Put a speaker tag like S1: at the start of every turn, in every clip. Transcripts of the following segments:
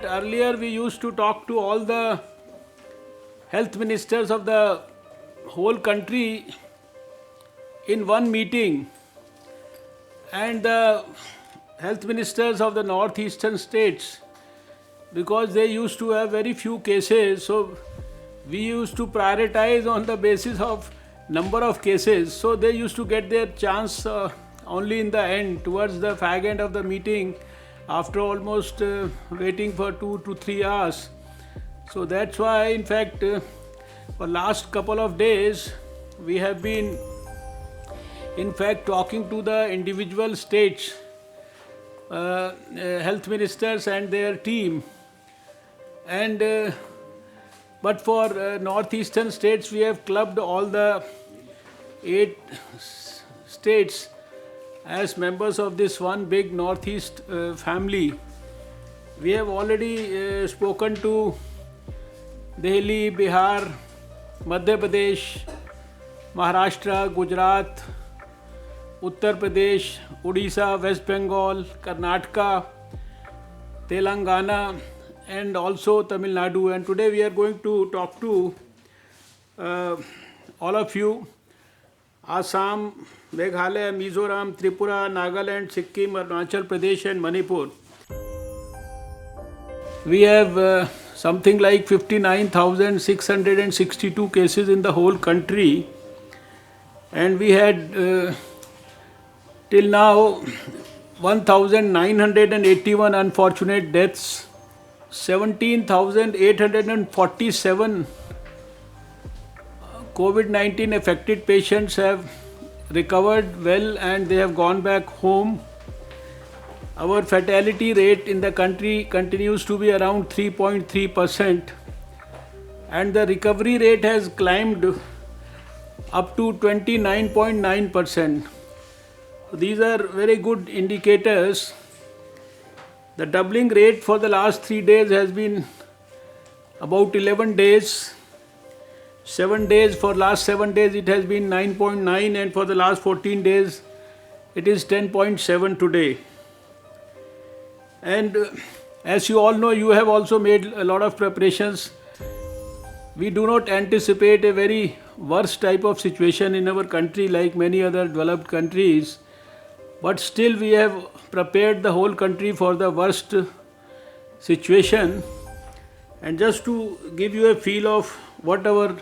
S1: Earlier, we used to talk to all the health ministers of the whole country in one meeting, and the health ministers of the northeastern states, because they used to have very few cases, so we used to prioritize on the basis of number of cases. So they used to get their chance only in the end, towards the fag end of the meeting, after almost waiting for 2 to 3 hours. So that's why, in fact, for last couple of days, we have been, in fact, talking to the individual states, health ministers and their team. And but for northeastern states, we have clubbed all the 8 states as members of this one big northeast family. We have already spoken to Delhi, Bihar, Madhya Pradesh, Maharashtra, Gujarat, Uttar Pradesh, Odisha, West Bengal, Karnataka, Telangana, and also Tamil Nadu. And today we are going to talk to all of you: Assam, Meghalaya, Mizoram, Tripura, Nagaland, Sikkim, Arunachal Pradesh, and Manipur. We have something like 59,662 cases in the whole country, and we had till now 1,981 unfortunate deaths, 17,847 COVID-19 affected patients have recovered well and they have gone back home. Our fatality rate in the country continues to be around 3.3%, and the recovery rate has climbed up to 29.9%. These are very good indicators. The doubling rate for the last 3 days has been about 11 days. 7 days, for last 7 days it has been 9.9, and for the last 14 days it is 10.7 today. And as you all know, you have also made a lot of preparations. We do not anticipate a very worst type of situation in our country like many other developed countries, but still we have prepared the whole country for the worst situation. And just to give you a feel of what our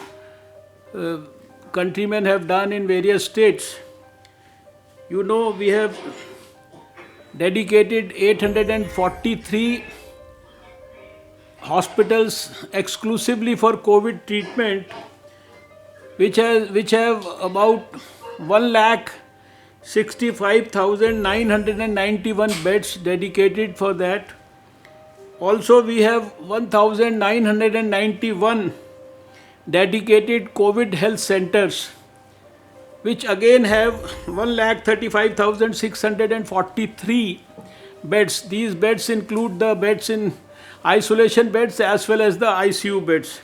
S1: countrymen have done in various states, you know, we have dedicated 843 hospitals exclusively for COVID treatment, which have about 1,65,991 beds dedicated for that. Also, we have 1,991 dedicated COVID health centers, which again have 1,35,643 beds. These beds include the beds in isolation beds as well as the ICU beds.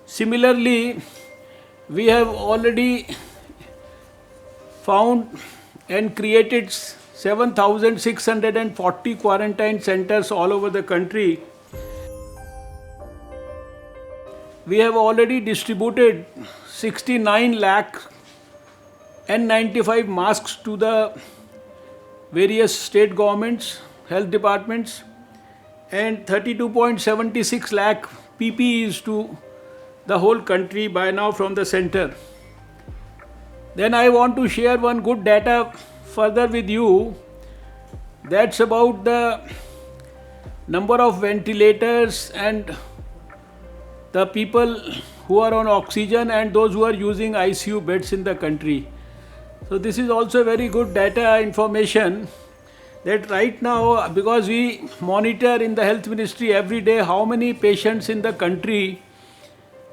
S1: Similarly, we have already found and created 7,640 quarantine centers all over the country. We have already distributed 69 lakh N95 masks to the various state governments, health departments, and 32.76 lakh PPEs to the whole country by now from the center. Then I want to share one good data further with you. That's about the number of ventilators and the people who are on oxygen and those who are using ICU beds in the country. So this is also very good data information, that right now, because we monitor in the health ministry every day how many patients in the country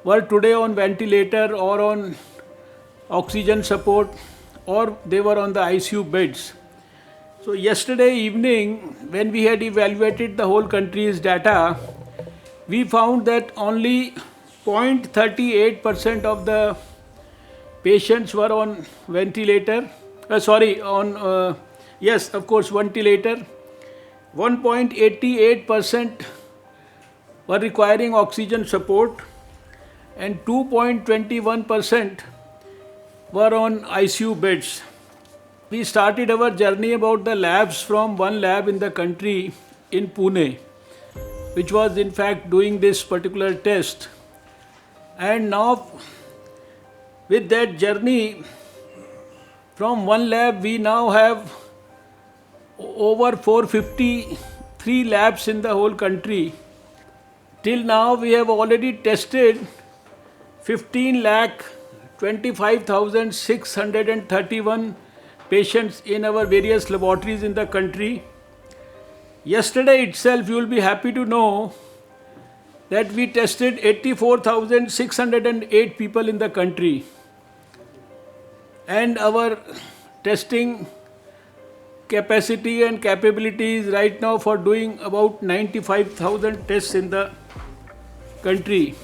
S1: were today on ventilator or on oxygen support, or they were on the ICU beds. So yesterday evening, when we had evaluated the whole country's data, we found that only 0.38% of the patients were on ventilator. Ventilator. 1.88% were requiring oxygen support and 2.21% were on ICU beds. We started our journey about the labs from one lab in the country in Pune, which was in fact doing this particular test. And now with that journey from one lab, we now have over 453 labs in the whole country. Till now we have already tested 15,25,631 patients in our various laboratories in the country. Yesterday itself, you will be happy to know that we tested 84,608 people in the country. And our testing capacity and capabilities right now for doing about 95,000 tests in the country.